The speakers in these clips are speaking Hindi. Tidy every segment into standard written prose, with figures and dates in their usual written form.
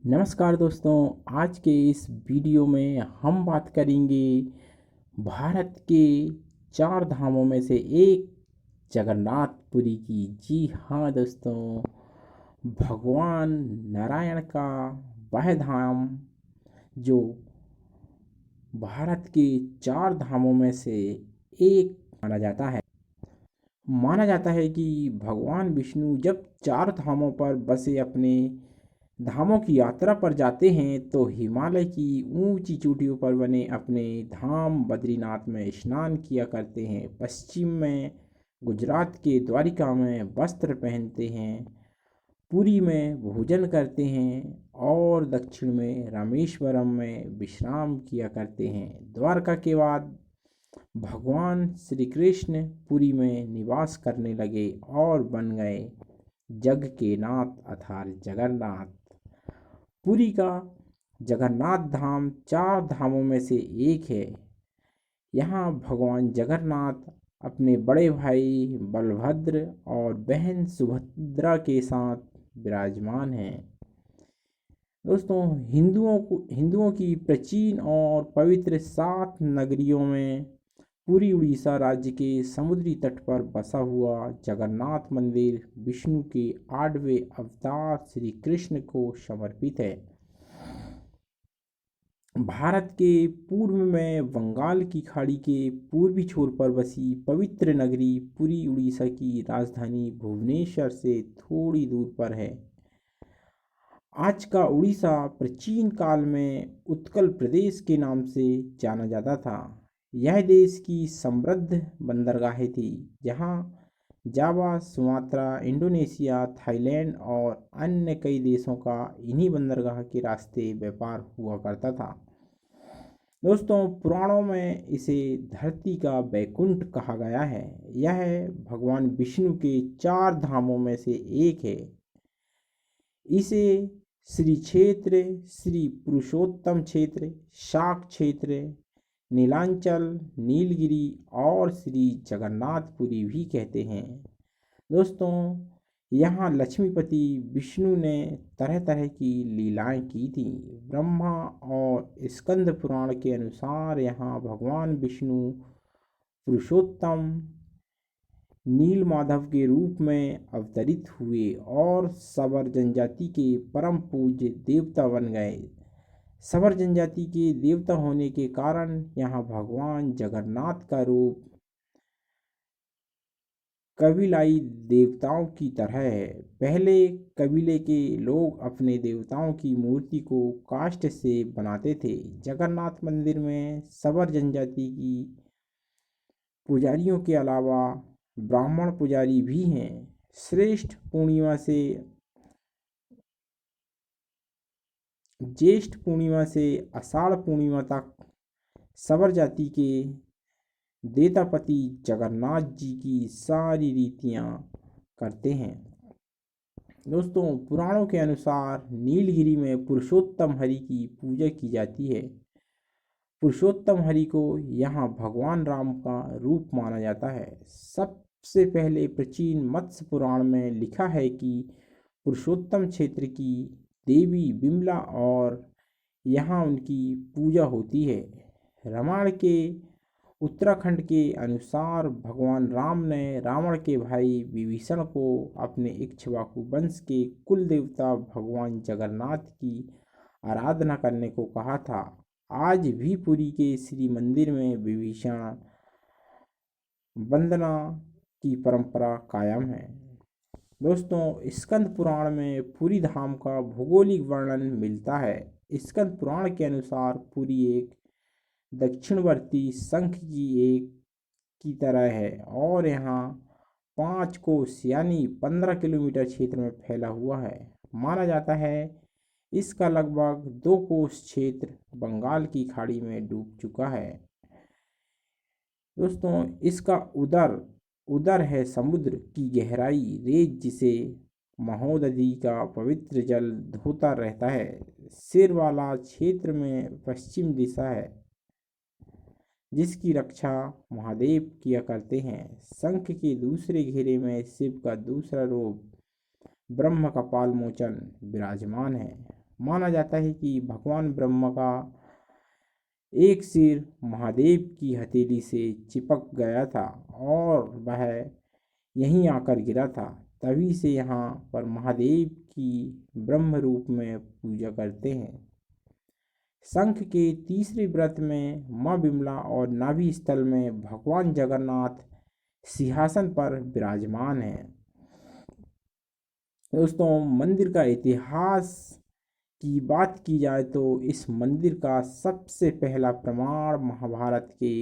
नमस्कार दोस्तों। आज के इस वीडियो में हम बात करेंगे भारत के चार धामों में से एक जगन्नाथपुरी की। जी हाँ दोस्तों, भगवान नारायण का वह धाम जो भारत के चार धामों में से एक माना जाता है कि भगवान विष्णु जब चार धामों पर बसे अपने धामों की यात्रा पर जाते हैं तो हिमालय की ऊंची चोटियों पर बने अपने धाम बद्रीनाथ में स्नान किया करते हैं। पश्चिम में गुजरात के द्वारिका में वस्त्र पहनते हैं, पुरी में भोजन करते हैं और दक्षिण में रामेश्वरम में विश्राम किया करते हैं। द्वारका के बाद भगवान श्री कृष्ण पुरी में निवास करने लगे और बन गए जग के नाथ अर्थात जगन्नाथ। पुरी का जगन्नाथ धाम चार धामों में से एक है। यहाँ भगवान जगन्नाथ अपने बड़े भाई बलभद्र और बहन सुभद्रा के साथ विराजमान हैं। दोस्तों, हिंदुओं की प्राचीन और पवित्र सात नगरियों में पुरी उड़ीसा राज्य के समुद्री तट पर बसा हुआ जगन्नाथ मंदिर विष्णु के 8वें अवतार श्री कृष्ण को समर्पित है। भारत के पूर्व में बंगाल की खाड़ी के पूर्वी छोर पर बसी पवित्र नगरी पुरी उड़ीसा की राजधानी भुवनेश्वर से थोड़ी दूर पर है। आज का उड़ीसा प्राचीन काल में उत्कल प्रदेश के नाम से जाना जाता था। यह देश की समृद्ध बंदरगाहें थी, जहां जावा, सुमात्रा, इंडोनेशिया, थाईलैंड और अन्य कई देशों का इन्हीं बंदरगाह के रास्ते व्यापार हुआ करता था। दोस्तों, पुराणों में इसे धरती का बैकुंठ कहा गया है। यह भगवान विष्णु के चार धामों में से एक है। इसे श्री क्षेत्र, श्री पुरुषोत्तम क्षेत्र, शाक क्षेत्र, नीलांचल, नीलगिरी और श्री जगन्नाथपुरी भी कहते हैं। दोस्तों, यहाँ लक्ष्मीपति विष्णु ने तरह तरह की लीलाएं की थी। ब्रह्मा और स्कंद पुराण के अनुसार यहाँ भगवान विष्णु पुरुषोत्तम नील माधव के रूप में अवतरित हुए और सवर जनजाति के परम पूज्य देवता बन गए। सवर जनजाति के देवता होने के कारण यहाँ भगवान जगन्नाथ का रूप कबीलाई देवताओं की तरह है। पहले कबीले के लोग अपने देवताओं की मूर्ति को काष्ठ से बनाते थे। जगन्नाथ मंदिर में सवर जनजाति की पुजारियों के अलावा ब्राह्मण पुजारी भी हैं। श्रेष्ठ पूर्णिमा से ज्येष्ठ पूर्णिमा से आषाढ़ पूर्णिमा तक सवर जाति के देवतापति जगन्नाथ जी की सारी रीतियां करते हैं। दोस्तों, पुराणों के अनुसार नीलगिरी में पुरुषोत्तम हरि की पूजा की जाती है। पुरुषोत्तम हरि को यहाँ भगवान राम का रूप माना जाता है। सबसे पहले प्राचीन मत्स्य पुराण में लिखा है कि पुरुषोत्तम क्षेत्र की देवी बिमला और यहाँ उनकी पूजा होती है। रामायण के उत्तराखंड के अनुसार भगवान राम ने रावण के भाई विभीषण को अपने इक्ष्वाकु वंश के कुल देवता भगवान जगन्नाथ की आराधना करने को कहा था। आज भी पुरी के श्री मंदिर में विभीषण वंदना की परंपरा कायम है। दोस्तों, स्कंद पुराण में पुरी धाम का भौगोलिक वर्णन मिलता है। स्कंद पुराण के अनुसार पुरी एक दक्षिणवर्ती शंख की तरह है और यहाँ 5 कोस यानी 15 किलोमीटर क्षेत्र में फैला हुआ है। माना जाता है इसका लगभग 2 कोस क्षेत्र बंगाल की खाड़ी में डूब चुका है। दोस्तों, इसका उदर है समुद्र की गहराई रेत, जिसे महोदधि का पवित्र जल धोता रहता है। सिर वाला क्षेत्र में पश्चिम दिशा है, जिसकी रक्षा महादेव किया करते हैं। शंख के दूसरे घेरे में शिव का दूसरा रूप ब्रह्म कपाल मोचन विराजमान है। माना जाता है कि भगवान ब्रह्मा का एक सिर महादेव की हथेली से चिपक गया था और वह यहीं आकर गिरा था। तभी से यहाँ पर महादेव की ब्रह्म रूप में पूजा करते हैं। शंख के तीसरे व्रत में माँ विमला और नाभि स्थल में भगवान जगन्नाथ सिंहासन पर विराजमान हैं। दोस्तों, मंदिर का इतिहास की बात की जाए तो इस मंदिर का सबसे पहला प्रमाण महाभारत के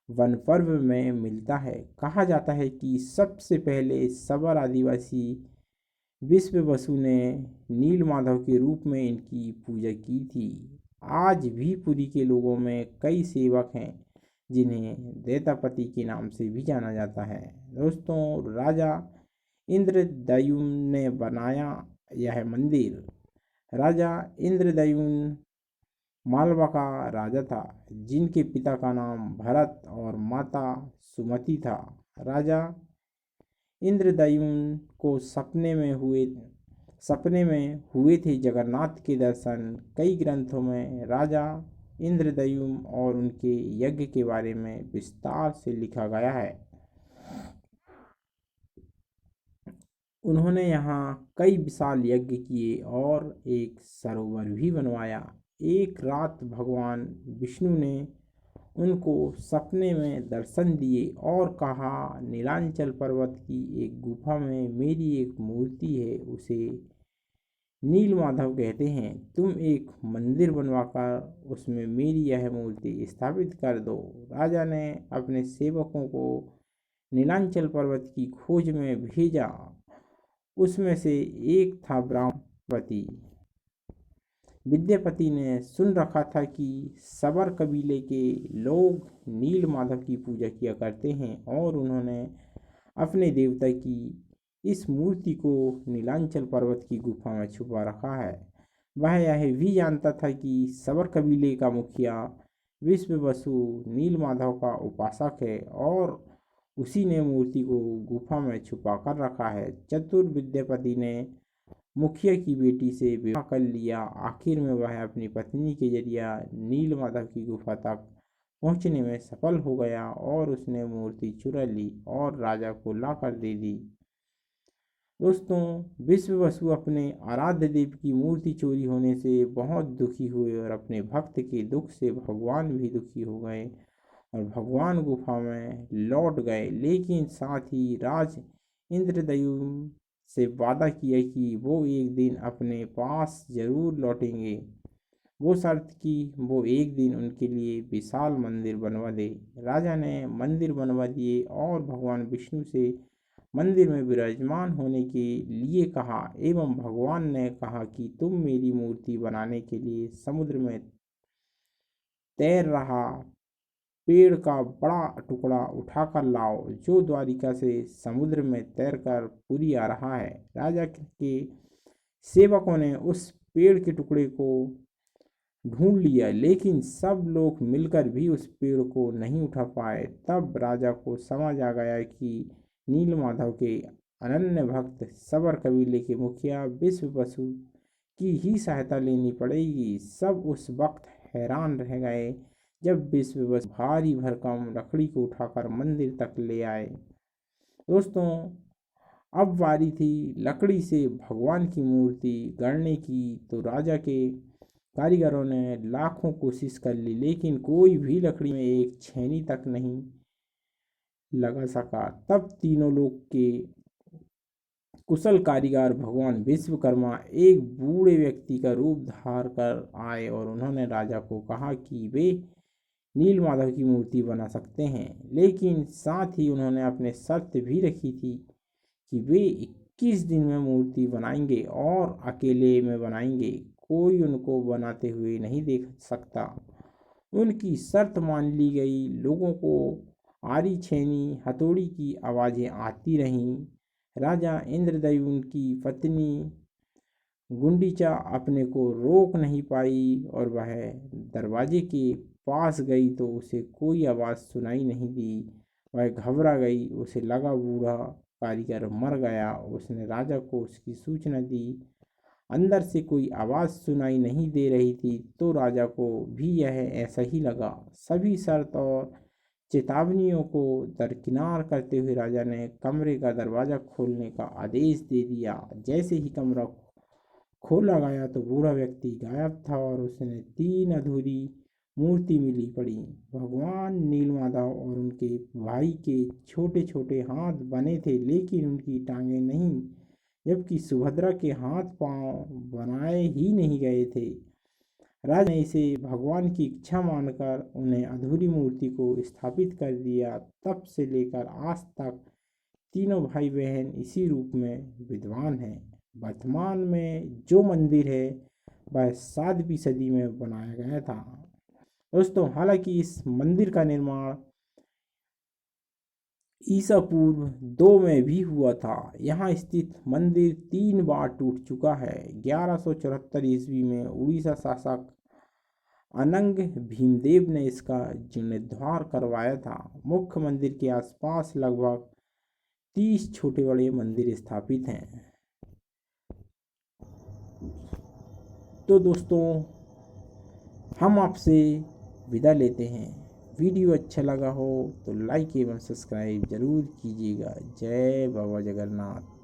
वन पर्व में मिलता है। कहा जाता है कि सबसे पहले सबर आदिवासी विश्व बसु ने नील माधव के रूप में इनकी पूजा की थी। आज भी पुरी के लोगों में कई सेवक हैं जिन्हें दैतापति के नाम से भी जाना जाता है। दोस्तों, राजा इंद्रद्युम्न ने बनाया यह मंदिर। राजा इंद्रद्युम्न मालवा का राजा था, जिनके पिता का नाम भरत और माता सुमति था। राजा इंद्रद्युम्न को सपने में हुए थे जगन्नाथ के दर्शन। कई ग्रंथों में राजा इंद्रद्युम्न और उनके यज्ञ के बारे में विस्तार से लिखा गया है। उन्होंने यहाँ कई विशाल यज्ञ किए और एक सरोवर भी बनवाया। एक रात भगवान विष्णु ने उनको सपने में दर्शन दिए और कहा, नीलांचल पर्वत की एक गुफा में मेरी एक मूर्ति है, उसे नील माधव कहते हैं। तुम एक मंदिर बनवाकर उसमें मेरी यह मूर्ति स्थापित कर दो। राजा ने अपने सेवकों को नीलांचल पर्वत की खोज में भेजा। उसमें से एक था ब्राह्मणपति। विद्यापति ने सुन रखा था कि सबर कबीले के लोग नील माधव की पूजा किया करते हैं और उन्होंने अपने देवता की इस मूर्ति को नीलांचल पर्वत की गुफा में छुपा रखा है। वह यह भी जानता था कि सबर कबीले का मुखिया विश्व बसु नील माधव का उपासक है और उसी ने मूर्ति को गुफा में छुपा कर रखा है। चतुर विद्यापति ने मुखिया की बेटी से विवाह कर लिया। आखिर में वह अपनी पत्नी के जरिए नील माधव की गुफा तक पहुंचने में सफल हो गया और उसने मूर्ति चुरा ली और राजा को लाकर दे दी। दोस्तों, विश्व बसु अपने आराध्य देव की मूर्ति चोरी होने से बहुत दुखी हुए और अपने भक्त के दुख से भगवान भी दुखी हो गए और भगवान गुफा में लौट गए। लेकिन साथ ही राज इंद्रद्युम्न से वादा किया कि वो एक दिन अपने पास जरूर लौटेंगे। वो शर्त कि वो एक दिन उनके लिए विशाल मंदिर बनवा दे। राजा ने मंदिर बनवा दिए और भगवान विष्णु से मंदिर में विराजमान होने के लिए कहा एवं भगवान ने कहा कि तुम मेरी मूर्ति बनाने के लिए समुद्र में तैर रहा पेड़ का बड़ा टुकड़ा उठाकर लाओ, जो द्वारिका से समुद्र में तैरकर पुरी आ रहा है। राजा के सेवकों ने उस पेड़ के टुकड़े को ढूंढ लिया, लेकिन सब लोग मिलकर भी उस पेड़ को नहीं उठा पाए। तब राजा को समझ आ गया कि नील माधव के अनन्य भक्त सबर कबीले के मुखिया विश्व बसु की ही सहायता लेनी पड़ेगी। सब उस वक्त हैरान रह गए जब विश्व बसु भारी भरकम लकड़ी को उठाकर मंदिर तक ले आए। दोस्तों, अब बारी थी लकड़ी से भगवान की मूर्ति गढ़ने की। तो राजा के कारीगरों ने लाखों कोशिश कर ली, लेकिन कोई भी लकड़ी में एक छेनी तक नहीं लगा सका। तब तीनों लोग के कुशल कारीगर भगवान विश्वकर्मा एक बूढ़े व्यक्ति का रूप धार कर आए और उन्होंने राजा को कहा कि वे नील माधव की मूर्ति बना सकते हैं, लेकिन साथ ही उन्होंने अपने शर्त भी रखी थी कि वे 21 दिन में मूर्ति बनाएंगे और अकेले में बनाएंगे, कोई उनको बनाते हुए नहीं देख सकता। उनकी शर्त मान ली गई। लोगों को आरी छेनी हथौड़ी की आवाज़ें आती रहीं। राजा इंद्रद्युम्न की पत्नी गुंडीचा अपने को रोक नहीं पाई और वह दरवाजे के पास गई तो उसे कोई आवाज़ सुनाई नहीं दी। वह घबरा गई। उसे लगा बूढ़ा कारीगर मर गया। उसने राजा को उसकी सूचना दी। अंदर से कोई आवाज़ सुनाई नहीं दे रही थी तो राजा को भी यह ऐसा ही लगा। सभी शर्त और चेतावनियों को दरकिनार करते हुए राजा ने कमरे का दरवाज़ा खोलने का आदेश दे दिया। जैसे ही कमरा खोला गया तो बूढ़ा व्यक्ति गायब था और उसने 3 अधूरी मूर्ति मिली पड़ी। भगवान नीलमाधव और उनके भाई के छोटे छोटे हाथ बने थे लेकिन उनकी टांगें नहीं, जबकि सुभद्रा के हाथ पांव बनाए ही नहीं गए थे। राजा ने इसे भगवान की इच्छा मानकर उन्हें अधूरी मूर्ति को स्थापित कर दिया। तब से लेकर आज तक तीनों भाई बहन इसी रूप में विद्वान हैं। वर्तमान में जो मंदिर है वह 7वीं सदी में बनाया गया था। दोस्तों, हालांकि इस मंदिर का निर्माण ईसा पूर्व 2 में भी हुआ था। यहाँ स्थित मंदिर 3 बार टूट चुका है। 1174 ईस्वी में उड़ीसा शासक अनंग भीमदेव ने इसका जीर्णोद्धार करवाया था। मुख्य मंदिर के आसपास लगभग 30 छोटे बड़े मंदिर स्थापित हैं। तो दोस्तों, हम आपसे विदा लेते हैं। वीडियो अच्छा लगा हो तो लाइक एवं सब्सक्राइब जरूर कीजिएगा। जय बाबा जगन्नाथ।